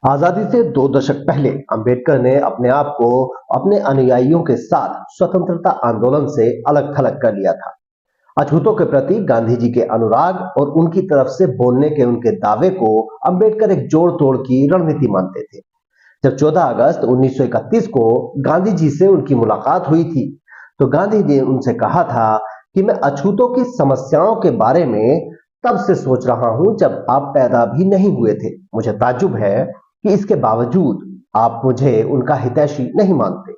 आजादी से 2 दशक पहले अंबेडकर ने अपने आप को अपने अनुयायियों के साथ स्वतंत्रता आंदोलन से अलग थलग कर लिया था। अछूतों के प्रति गांधी जी के अनुराग और उनकी तरफ से बोलने के उनके दावे को अंबेडकर एक जोड़ तोड़ की रणनीति मानते थे। जब 14 अगस्त 1931 को गांधी जी से उनकी मुलाकात हुई थी, तो गांधी जी ने उनसे कहा था कि मैं अछूतों की समस्याओं के बारे में तब से सोच रहा हूं जब आप पैदा भी नहीं हुए थे। मुझे ताज्जुब है कि इसके बावजूद आप मुझे उनका हितैषी नहीं मानते।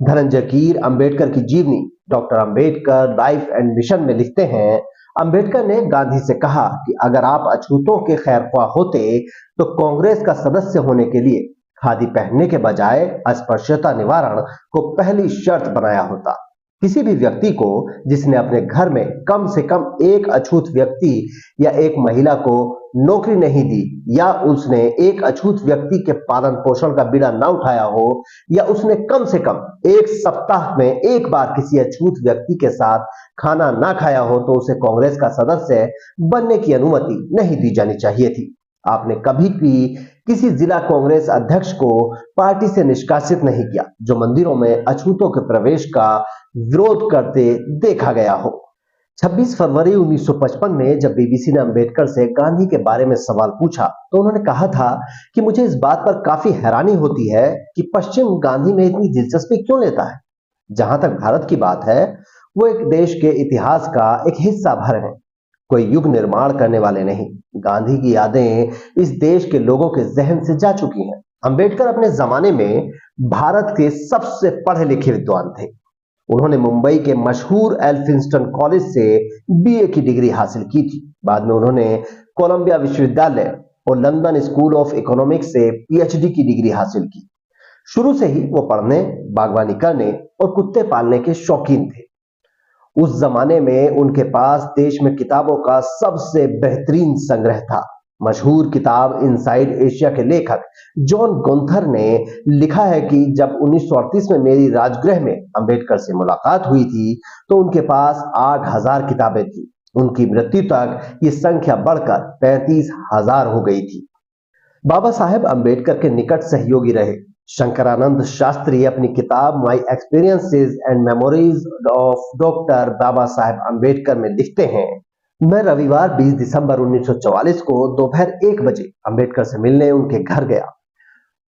धनंजय कीर अंबेडकर की जीवनी doctor Ambedkar life and mission में लिखते हैं, अंबेडकर ने गांधी से कहा कि अगर आप अछूतों के खैरख्वाह होते तो कांग्रेस का सदस्य होने के लिए खादी पहनने के बजाय अस्पृश्यता निवारण को पहली शर्त बनाया होता। किसी भी व्यक्ति को जिसने अपने घर में कम से कम एक अछूत व्यक्ति या एक महिला को नौकरी नहीं दी, या उसने एक अछूत व्यक्ति के पालन पोषण का बीड़ा न उठाया हो, या उसने कम से कम एक सप्ताह में एक बार किसी अछूत व्यक्ति के साथ खाना ना खाया हो, तो उसे कांग्रेस का सदस्य बनने की अनुमति नहीं दी जानी चाहिए थी। आपने कभी भी किसी जिला कांग्रेस अध्यक्ष को पार्टी से निष्कासित नहीं किया जो मंदिरों में अछूतों के प्रवेश का विरोध करते देखा गया हो। 26 फरवरी 1955 में जब बीबीसी ने अंबेडकर से गांधी के बारे में सवाल पूछा, तो उन्होंने कहा था कि मुझे इस बात पर काफी हैरानी होती है कि पश्चिम गांधी में इतनी दिलचस्पी क्यों लेता है। जहां तक भारत की बात है, वो एक देश के इतिहास का एक हिस्सा भर है, कोई युग निर्माण करने वाले नहीं। गांधी की यादें इस देश के लोगों के जहन से जा चुकी हैं। अंबेडकर अपने जमाने में भारत के सबसे पढ़े लिखे विद्वान थे। उन्होंने मुंबई के मशहूर एल्फिंस्टन कॉलेज से बीए की डिग्री हासिल की थी। बाद में उन्होंने कोलंबिया विश्वविद्यालय और लंदन स्कूल ऑफ इकोनॉमिक्स से पीएचडी की डिग्री हासिल की। शुरू से ही वो पढ़ने, बागवानी करने और कुत्ते पालने के शौकीन थे। उस जमाने में उनके पास देश में किताबों का सबसे बेहतरीन संग्रह था। मशहूर किताब इनसाइड एशिया के लेखक जॉन गुंथर ने लिखा है कि जब 1938 में मेरी राजगृह में अंबेडकर से मुलाकात हुई थी, तो उनके पास 8000 किताबें थी। उनकी मृत्यु तक ये संख्या बढ़कर 35,000 हो गई थी। बाबा साहेब अंबेडकर के निकट सहयोगी रहे। शंकरानंद शास्त्री अपनी किताब my experiences and memories of doctor Baba Saheb Ambedkar में लिखते हैं, मैं रविवार 20 दिसंबर 1944 को दोपहर 1 बजे अंबेडकर से मिलने उनके घर गया।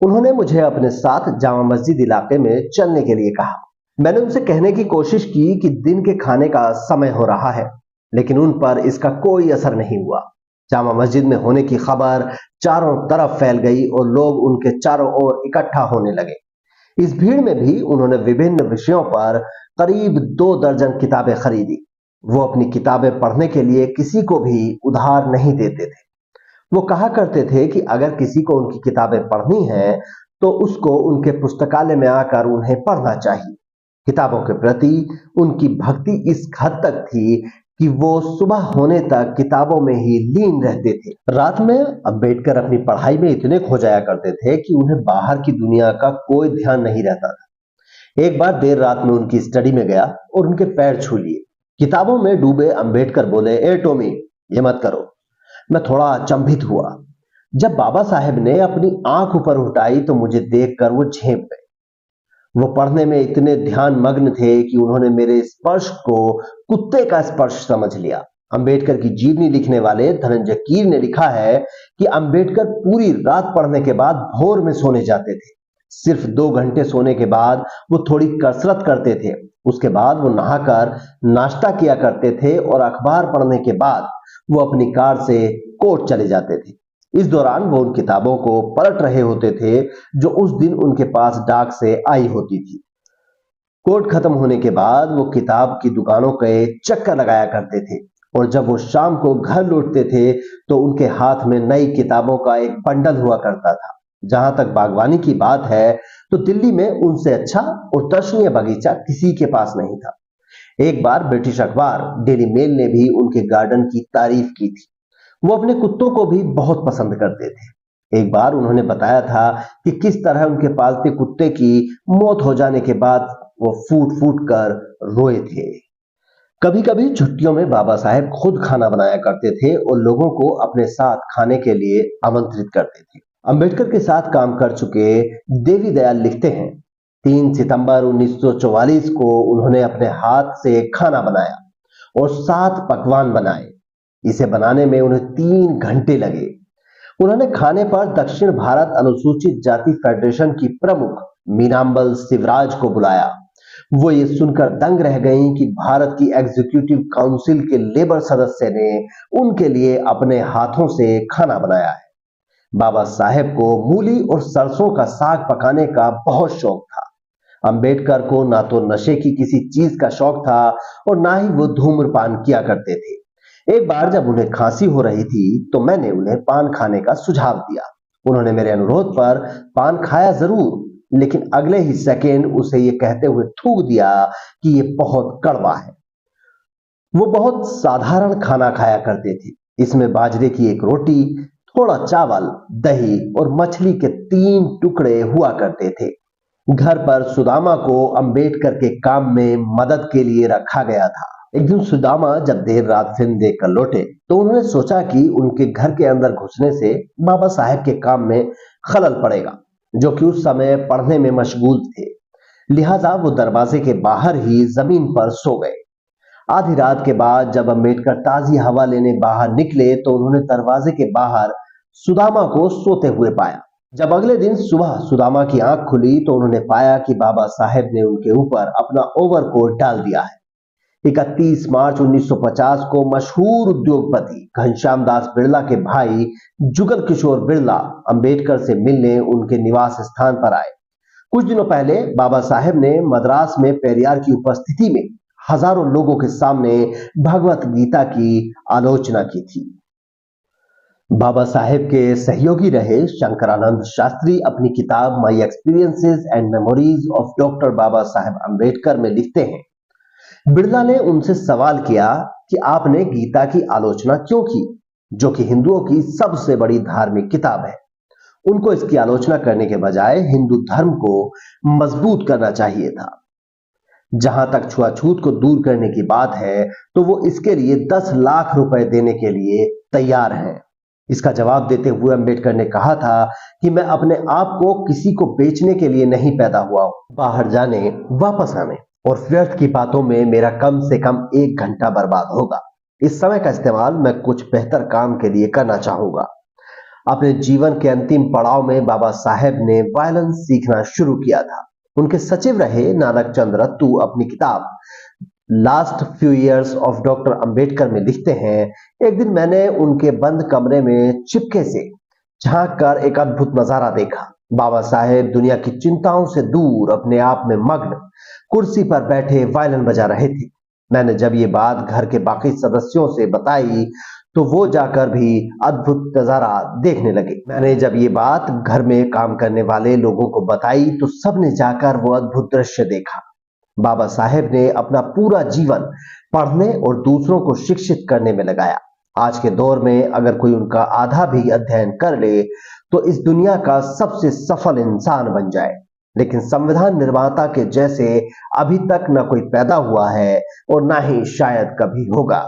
उन्होंने मुझे अपने साथ जामा मस्जिद इलाके में चलने के लिए कहा। मैंने उनसे कहने की कोशिश की कि दिन के खाने का समय हो रहा है, लेकिन उन पर इसका कोई असर नहीं हुआ। जामा मस्जिद में होने की खबर चारों तरफ फैल गई और लोग उनके चारों ओर इकट्ठा होने लगे। इस भीड़ में भी उन्होंने विभिन्न विषयों पर करीब 2 दर्जन किताबें खरीदी। वो अपनी किताबें पढ़ने के लिए किसी को भी उधार नहीं देते थे। वो कहा करते थे कि अगर किसी को उनकी किताबें पढ़नी है, तो उसको उनके पुस्तकालय में आकर उन्हें पढ़ना चाहिए। किताबों के प्रति उनकी भक्ति इस हद तक थी कि वो सुबह होने तक किताबों में ही लीन रहते थे। रात में अंबेडकर अपनी पढ़ाई में इतने खो जाया करते थे कि उन्हें बाहर की दुनिया का कोई ध्यान नहीं रहता था। एक बार देर रात में उनकी स्टडी में गया और उनके पैर छू लिए। किताबों में डूबे अंबेडकर बोले, ए टॉमी, ये मत करो। मैं थोड़ा अचंभित हुआ। जब बाबा साहेब ने अपनी आंख ऊपर उठाई तो मुझे देखकर वो झेप गए। वो पढ़ने में इतने ध्यान मग्न थे कि उन्होंने मेरे स्पर्श को कुत्ते का स्पर्श समझ लिया। अंबेडकर की जीवनी लिखने वाले धनंजय कीर ने लिखा है कि अंबेडकर पूरी रात पढ़ने के बाद भोर में सोने जाते थे। सिर्फ 2 घंटे सोने के बाद वो थोड़ी कसरत करते थे। उसके बाद वो नहाकर नाश्ता किया करते थे और अखबार पढ़ने के बाद वो अपनी कार से कोर्ट चले जाते थे। इस दौरान वो उन किताबों को पलट रहे होते थे जो उस दिन उनके पास डाक से आई होती थी। कोर्ट खत्म होने के बाद वो किताब की दुकानों के चक्कर लगाया करते थे और जब वो शाम को घर लौटते थे तो उनके हाथ में नई किताबों का एक बंडल हुआ करता था। जहां तक बागवानी की बात है, तो दिल्ली में उनसे अच्छा और दर्शनीय बगीचा किसी के पास नहीं था। एक बार ब्रिटिश अखबार डेली मेल ने भी उनके गार्डन की तारीफ की थी। वो अपने कुत्तों को भी बहुत पसंद करते थे। एक बार उन्होंने बताया था कि किस तरह उनके पालते कुत्ते की मौत हो जाने के बाद वो फूट फूट कर रोए थे। कभी कभी छुट्टियों में बाबा साहेब खुद खाना बनाया करते थे और लोगों को अपने साथ खाने के लिए आमंत्रित करते थे। अंबेडकर के साथ काम कर चुके देवी दयाल लिखते हैं, 3 सितंबर 1944 को उन्होंने अपने हाथ से खाना बनाया और 7 पकवान बनाए। इसे बनाने में उन्हें 3 घंटे लगे। उन्होंने खाने पर दक्षिण भारत अनुसूचित जाति फेडरेशन की प्रमुख मीनाम्बल शिवराज को बुलाया। वो ये सुनकर दंग रह गईं कि भारत की एग्जीक्यूटिव काउंसिल के लेबर सदस्य ने उनके लिए अपने हाथों से खाना बनाया है। बाबा साहेब को मूली और सरसों का साग पकाने का बहुत शौक था। अंबेडकर को ना तो नशे की किसी चीज का शौक था और ना ही वो धूम्रपान किया करते थे। एक बार जब उन्हें खांसी हो रही थी तो मैंने उन्हें पान खाने का सुझाव दिया। उन्होंने मेरे अनुरोध पर पान खाया जरूर, लेकिन अगले ही सेकेंड उसे ये कहते हुए थूक दिया कि ये बहुत कड़वा है। वो बहुत साधारण खाना खाया करते थे। इसमें बाजरे की एक रोटी, थोड़ा चावल, दही और मछली के 3 टुकड़े हुआ करते थे। घर पर सुदामा को अंबेडकर के काम में मदद के लिए रखा गया था। एक दिन सुदामा जब देर रात फिल्म देखकर लौटे तो उन्होंने सोचा कि उनके घर के अंदर घुसने से बाबा साहेब के काम में खलल पड़ेगा, जो कि उस समय पढ़ने में मशगूल थे। लिहाजा वो दरवाजे के बाहर ही जमीन पर सो गए। आधी रात के बाद जब अंबेडकर ताजी हवा लेने बाहर निकले तो उन्होंने दरवाजे के बाहर सुदामा को सोते हुए पाया। जब अगले दिन सुबह सुदामा की आंख खुली तो उन्होंने पाया कि बाबा साहेब ने उनके ऊपर अपना ओवरकोट डाल दिया है। 31 मार्च 1950 को मशहूर उद्योगपति घनश्याम दास बिरला के भाई जुगल किशोर बिरला अंबेडकर से मिलने उनके निवास स्थान पर आए। कुछ दिनों पहले बाबा साहेब ने मद्रास में पेरियार की उपस्थिति में हजारों लोगों के सामने भगवत गीता की आलोचना की थी। बाबा साहेब के सहयोगी रहे शंकरानंद शास्त्री अपनी किताब my experiences and memories of doctor Baba Saheb Ambedkar में लिखते हैं, बिरला ने उनसे सवाल किया कि आपने गीता की आलोचना क्यों की, जो कि हिंदुओं की सबसे बड़ी धार्मिक किताब है। उनको इसकी आलोचना करने के बजाय हिंदू धर्म को मजबूत करना चाहिए था। जहां तक छुआछूत को दूर करने की बात है तो वो इसके लिए 10 लाख रुपए देने के लिए तैयार हैं। इसका जवाब देते हुए अंबेडकर ने कहा था कि मैं अपने आप को किसी को बेचने के लिए नहीं पैदा हुआ हूं। बाहर जाने, वापस आने और व्यर्थ की बातों में मेरा कम से कम 1 घंटा बर्बाद होगा। इस समय का इस्तेमाल मैं कुछ बेहतर काम के लिए करना चाहूंगा। अपने जीवन के अंतिम पड़ाव में बाबा साहेब ने वायलेंस सीखना शुरू किया था। उनके सचिव रहे नानक चंद रत्तू अपनी किताब last few years of doctor Ambedkar में लिखते हैं, एक दिन मैंने उनके बंद कमरे में चिपके से झांक कर एक अद्भुत नजारा देखा। बाबा साहेब दुनिया की चिंताओं से दूर अपने आप में मग्न कुर्सी पर बैठे वायलिन बजा रहे थे। मैंने जब ये बात घर के बाकी सदस्यों से बताई तो वो जाकर भी अद्भुत नजारा देखने लगे। मैंने जब ये बात घर में काम करने वाले लोगों को बताई तो सबने जाकर वो अद्भुत दृश्य देखा। बाबा साहेब ने अपना पूरा जीवन पढ़ने और दूसरों को शिक्षित करने में लगाया। आज के दौर में अगर कोई उनका आधा भी अध्ययन कर ले तो इस दुनिया का सबसे सफल इंसान बन जाए। लेकिन संविधान निर्माता के जैसे अभी तक न कोई पैदा हुआ है और ना ही शायद कभी होगा।